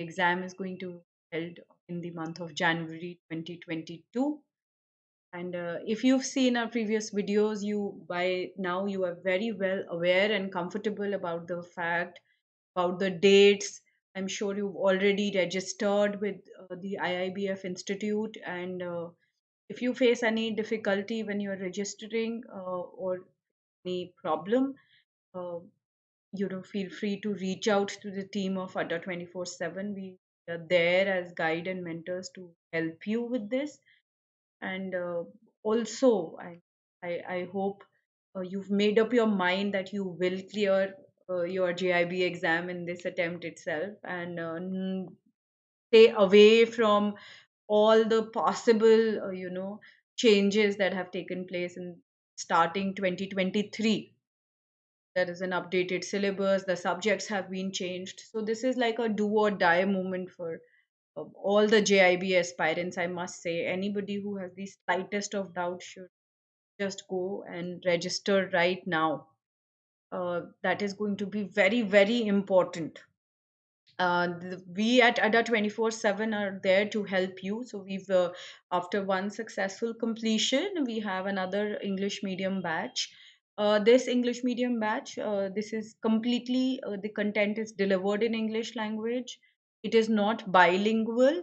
exam is going to be held in the month of January 2022. And if you've seen our previous videos, you by now you are very well aware and comfortable about the fact, about the dates. I'm sure you've already registered with the IIBF Institute, and if you face any difficulty when you're registering or any problem, uh, feel free to reach out to the team of Adda 24/7. We are there as guide and mentors to help you with this. And also, I hope you've made up your mind that you will clear your JIB exam in this attempt itself, and stay away from all the possible changes that have taken place in starting 2023. There is an updated syllabus, the subjects have been changed, so this is like a do or die moment for all the JIB aspirants. I must say, anybody who has the slightest of doubt should just go and register right now. That is going to be very, very important. We at Ada 24/7 are there to help you. So after one successful completion, we have another English medium batch. This English medium batch, this is completely, the content is delivered in English language. It is not bilingual,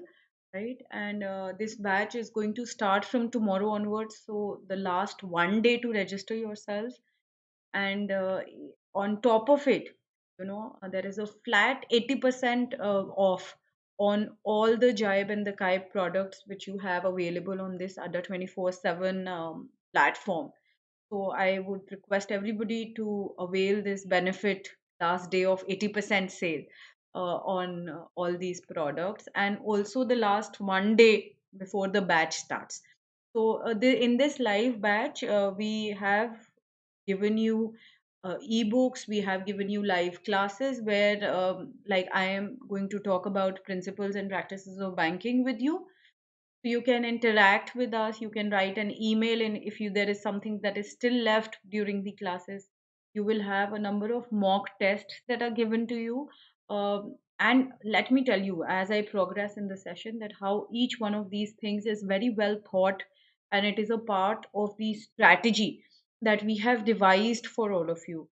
right? And this batch is going to start from tomorrow onwards. So the last one day to register yourself, and on top of it, there is a flat 80% off on all the JAIB and the CAIIB products which you have available on this other 24/7 platform. So I would request everybody to avail this benefit, last day of 80% sale on all these products, and also the last one day before the batch starts. So in this live batch, we have given you ebooks, we have given you live classes where, like, I am going to talk about principles and practices of banking with you. So you can interact with us, you can write an email, and if there is something that is still left during the classes, you will have a number of mock tests that are given to you. And let me tell you, as I progress in the session, that how each one of these things is very well thought, and it is a part of the strategy that we have devised for all of you,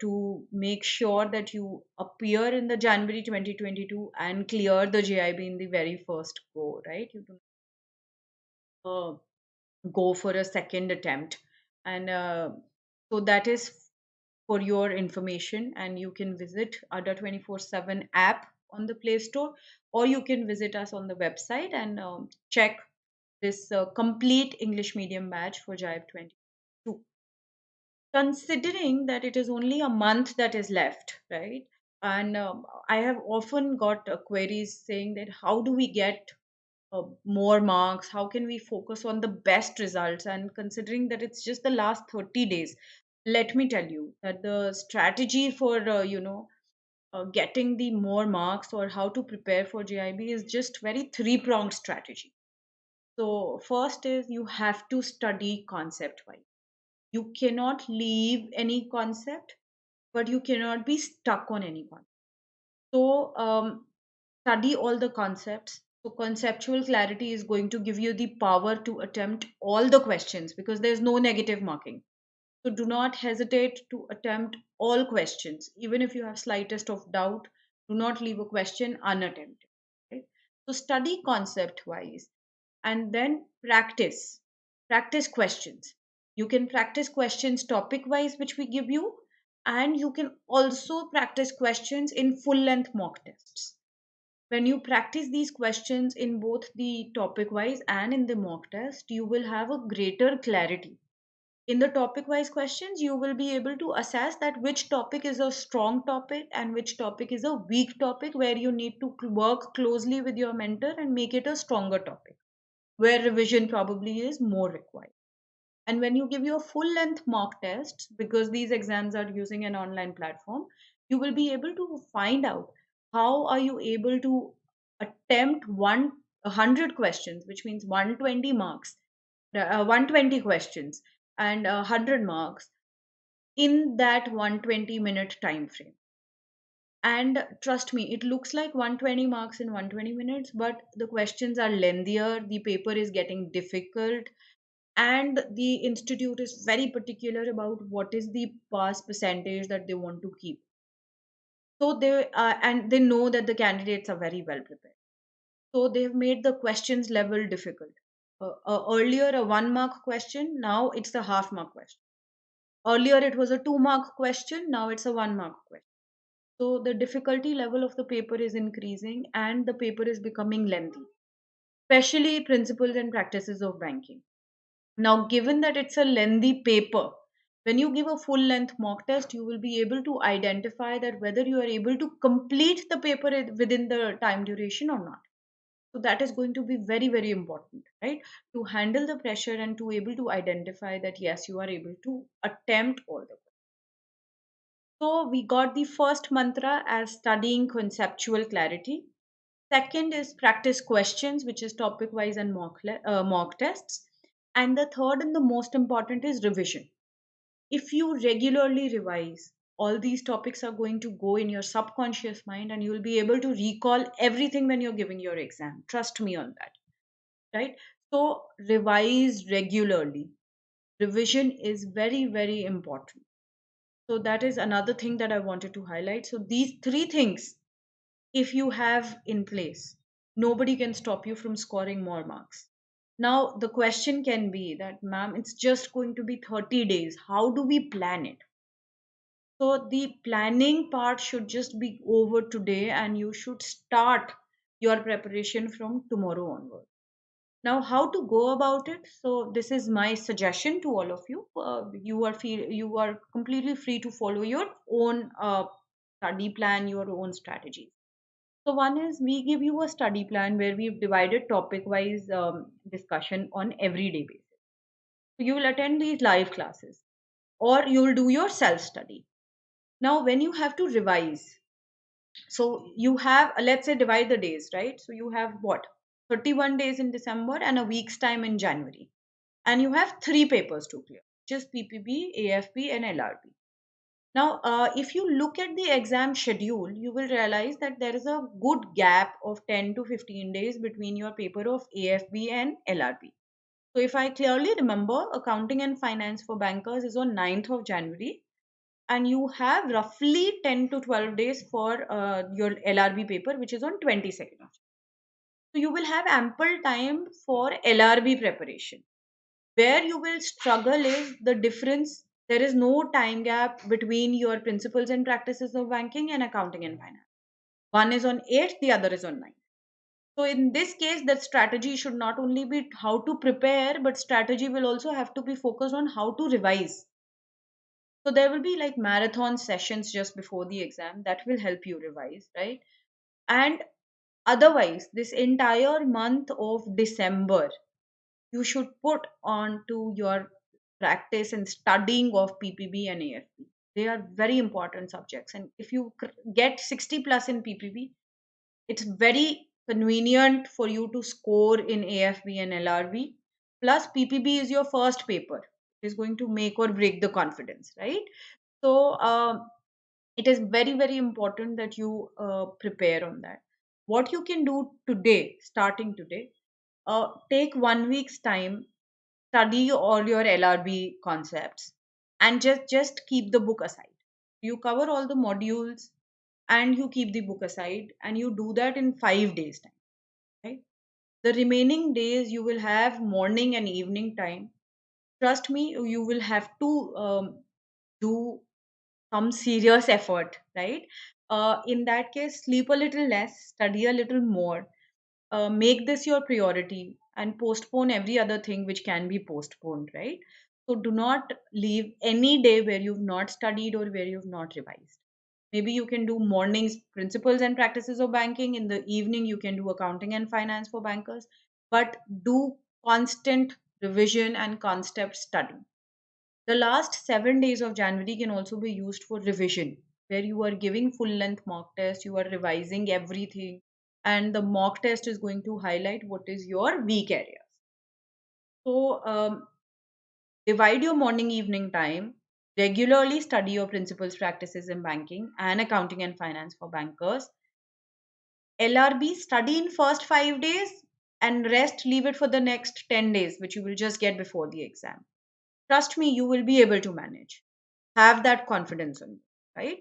to make sure that you appear in the January 2022 and clear the JIB in the very first go, right? You do uh, go for a second attempt. And so that is for your information. And you can visit Ada 24/7 app on the Play Store, or you can visit us on the website and check this complete English medium batch for JIB 22. Considering that it is only a month that is left, right? And I have often got queries saying that how do we get more marks, how can we focus on the best results? And considering that it's just the last 30 days, let me tell you that the strategy for getting the more marks, or how to prepare for JIB, is just very three pronged strategy. So first is, you have to study concept wise. You cannot leave any concept, but you cannot be stuck on any concept. So study all the concepts. So conceptual clarity is going to give you the power to attempt all the questions, because there's no negative marking. So do not hesitate to attempt all questions. Even if you have slightest of doubt, do not leave a question unattempted. Right? So study concept wise, and then practice. Practice questions. You can practice questions topic wise, which we give you, and you can also practice questions in full length mock tests. When you practice these questions in both the topic wise and in the mock test, you will have a greater clarity. In the topic wise questions, you will be able to assess that which topic is a strong topic and which topic is a weak topic, where you need to work closely with your mentor and make it a stronger topic, where revision probably is more required. And when you give your full length mock tests, because these exams are using an online platform, you will be able to find out how are you able to attempt 100 questions, which means 120 marks, 120 questions, and 100 marks in that 120-minute time frame. And trust me, it looks like 120 marks in 120 minutes, but the questions are lengthier, the paper is getting difficult, and the institute is very particular about what is the pass percentage that they want to keep. So they know that the candidates are very well prepared. So they've made the questions level difficult. Earlier, a 1 mark question, now it's the half mark question. Earlier, it was a 2 mark question, now it's a 1 mark question. So the difficulty level of the paper is increasing and the paper is becoming lengthy, especially principles and practices of banking. Now, given that it's a lengthy paper, when you give a full length mock test, you will be able to identify that whether you are able to complete the paper within the time duration or not. So that is going to be very, very important, right? To handle the pressure and to able to identify that yes, you are able to attempt all the. So we got the first mantra as studying conceptual clarity. Second is practice questions, which is topic wise and mock tests. And the third and the most important is revision. If you regularly revise, all these topics are going to go in your subconscious mind and you will be able to recall everything when you're giving your exam. Trust me on that, right? So, revise regularly. Revision is very, very important. So, that is another thing that I wanted to highlight. So, these three things, if you have in place, nobody can stop you from scoring more marks. Now, the question can be that, ma'am, it's just going to be 30 days. How do we plan it? So, the planning part should just be over today, and you should start your preparation from tomorrow onward. Now, how to go about it? So, this is my suggestion to all of you. You are completely free to follow your own study plan, your own strategies. So one is we give you a study plan where we've divided topic wise discussion on everyday basis. So you will attend these live classes or you'll do your self study. Now when you have to revise, so you have let's say divide the days, right? So you have what, 31 days in December and a week's time in January, and you have three papers to clear, just PPB, AFB, and LRB. Now, if you look at the exam schedule, you will realize that there is a good gap of 10 to 15 days between your paper of AFB and LRB. So, if I clearly remember, accounting and finance for bankers is on 9th of January, and you have roughly 10 to 12 days for your LRB paper, which is on 22nd. So, you will have ample time for LRB preparation. Where you will struggle is the difference. There is no time gap between your principles and practices of banking and accounting and finance. One is on 8th, the other is on 9th. So in this case, that strategy should not only be how to prepare, but strategy will also have to be focused on how to revise. So there will be like marathon sessions just before the exam that will help you revise, right? And otherwise, this entire month of December, you should put on to your practice and studying of PPB and AFB. They are very important subjects. And if you get 60 plus in PPB, it's very convenient for you to score in AFB and LRB. Plus, PPB is your first paper. It is going to make or break the confidence, right? So, it is very, very important that you prepare on that. What you can do today, starting today, take 1 week's time, study all your LRB concepts, and just keep the book aside. You cover all the modules and you keep the book aside, and you do that in 5 days time, right? The remaining days you will have morning and evening time. Trust me, you will have to do some serious effort, right? In that case, sleep a little less, study a little more, make this your priority and postpone every other thing which can be postponed, right? So do not leave any day where you've not studied or where you've not revised. Maybe you can do mornings principles and practices of banking, in the evening you can do accounting and finance for bankers, but do constant revision and concept study. The last 7 days of January can also be used for revision, where you are giving full length mock test, you are revising everything, and the mock test is going to highlight what is your weak areas. So, divide your morning evening time. Regularly study your principles, practices in banking and accounting and finance for bankers. LRB, study in first 5 days and rest leave it for the next 10 days, which you will just get before the exam. Trust me, you will be able to manage. Have that confidence in you, right?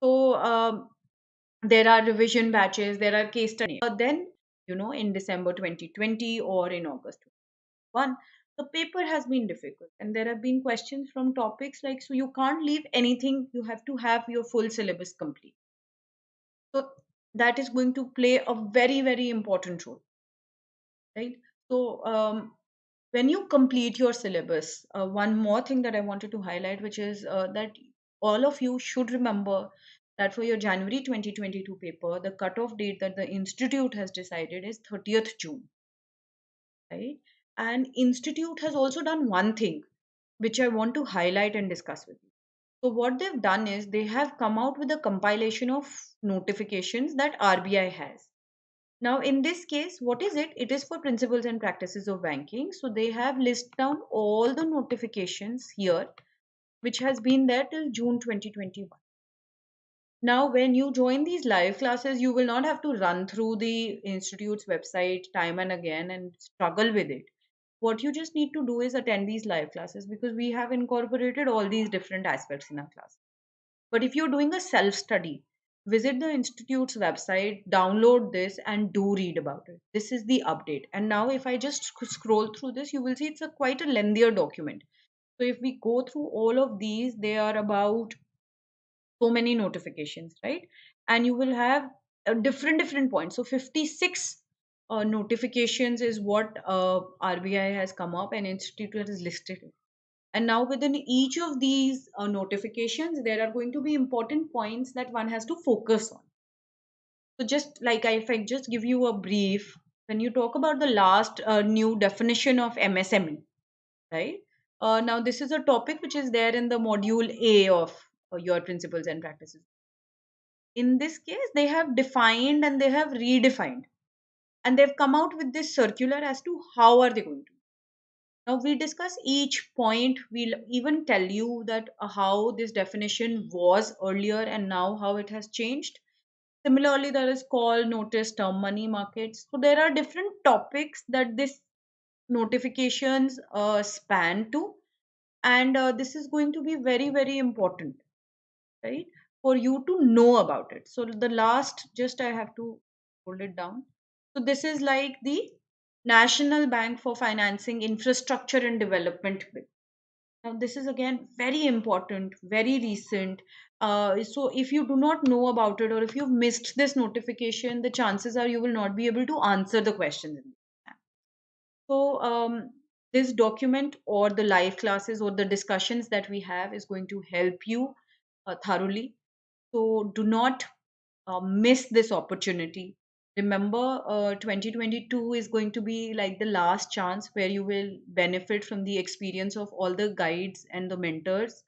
So there are revision batches, there are case studies. Then, in December 2020 or in August 2021, the paper has been difficult and there have been questions from topics like, so you can't leave anything, you have to have your full syllabus complete. So that is going to play a very, very important role, right? So when you complete your syllabus, one more thing that I wanted to highlight, which is that all of you should remember that for your January 2022 paper, the cutoff date that the institute has decided is 30th June, right? And institute has also done one thing which I want to highlight and discuss with you. So what they've done is they have come out with a compilation of notifications that RBI has. Now, in this case, what is it? It is for principles and practices of banking. So they have listed down all the notifications here, which has been there till June 2021. Now, when you join these live classes, you will not have to run through the institute's website time and again and struggle with it. What you just need to do is attend these live classes because we have incorporated all these different aspects in our class. But if you're doing a self study, visit the institute's website, download this, and do read about it. This is the update. And now, if I just scroll through this, you will see it's a quite a lengthier document. So, if we go through all of these, they are about so many notifications, right? And you will have different points. So, 56 notifications is what RBI has come up and institute has listed it. And now within each of these notifications, there are going to be important points that one has to focus on. So just like if I just give you a brief, when you talk about the last new definition of MSME, right? Now this is a topic which is there in the module A of your principles and practices. In this case, they have defined and they have redefined, and they've come out with this circular as to how are they going to. Now we discuss each point. We'll even tell you that how this definition was earlier and now how it has changed. Similarly, there is call, notice, term money markets. So there are different topics that this notifications span to, and this is going to be very, very important, right, for you to know about it. So the last, just I have to hold it down. So this is like the National Bank for Financing Infrastructure and Development Bill. Now, this is again very important, very recent. So, if you do not know about it or if you've missed this notification, the chances are you will not be able to answer the questions in the exam. So, this document or the live classes or the discussions that we have is going to help you thoroughly. So, do not miss this opportunity. Remember, 2022 is going to be like the last chance where you will benefit from the experience of all the guides and the mentors.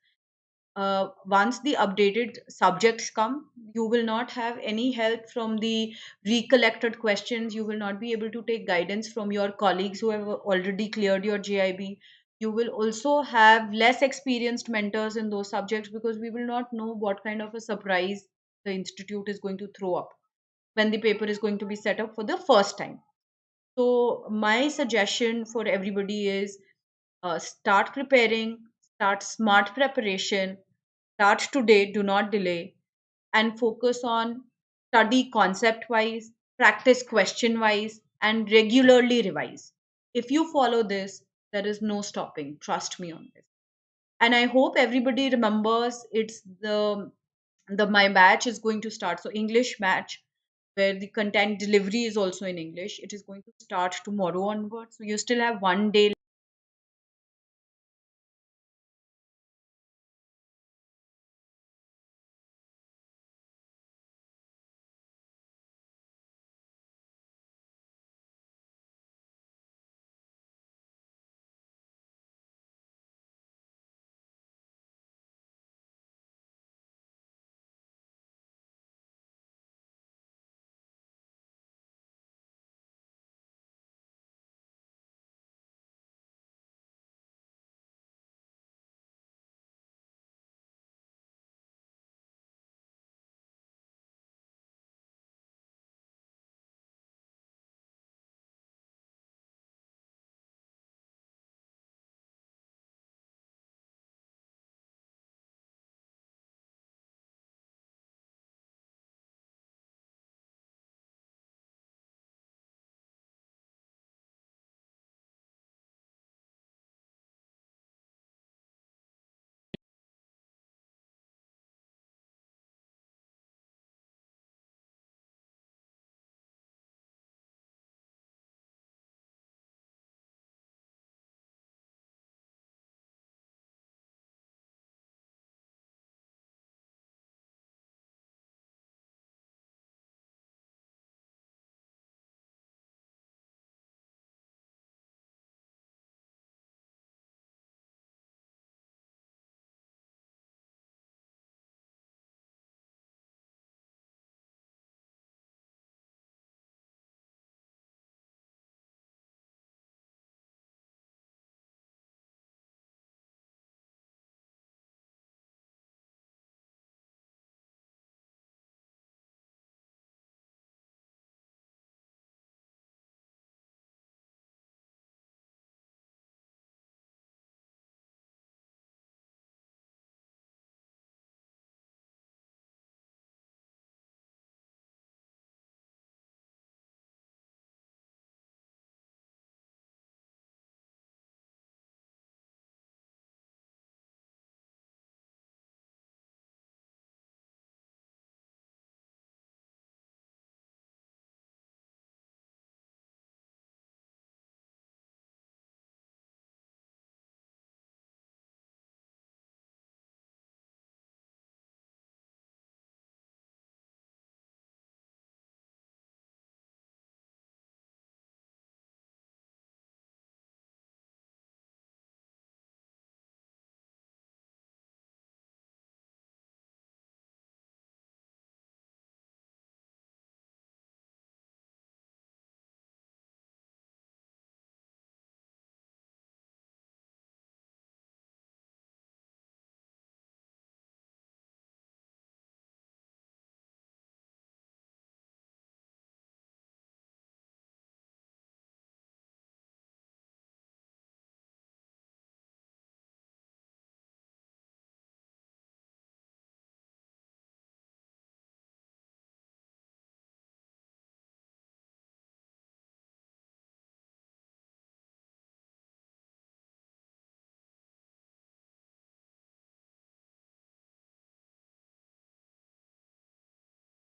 Once the updated subjects come, you will not have any help from the recollected questions. You will not be able to take guidance from your colleagues who have already cleared your JIB. You will also have less experienced mentors in those subjects because we will not know what kind of a surprise the institute is going to throw up when the paper is going to be set up for the first time. So, my suggestion for everybody is start preparing, start smart preparation, start today, do not delay, and focus on study concept wise, practice question wise, and regularly revise. If you follow this, there is no stopping. Trust me on this. And I hope everybody remembers it's the my batch is going to start. So English batch where the content delivery is also in English. It is going to start tomorrow onwards. So you still have one day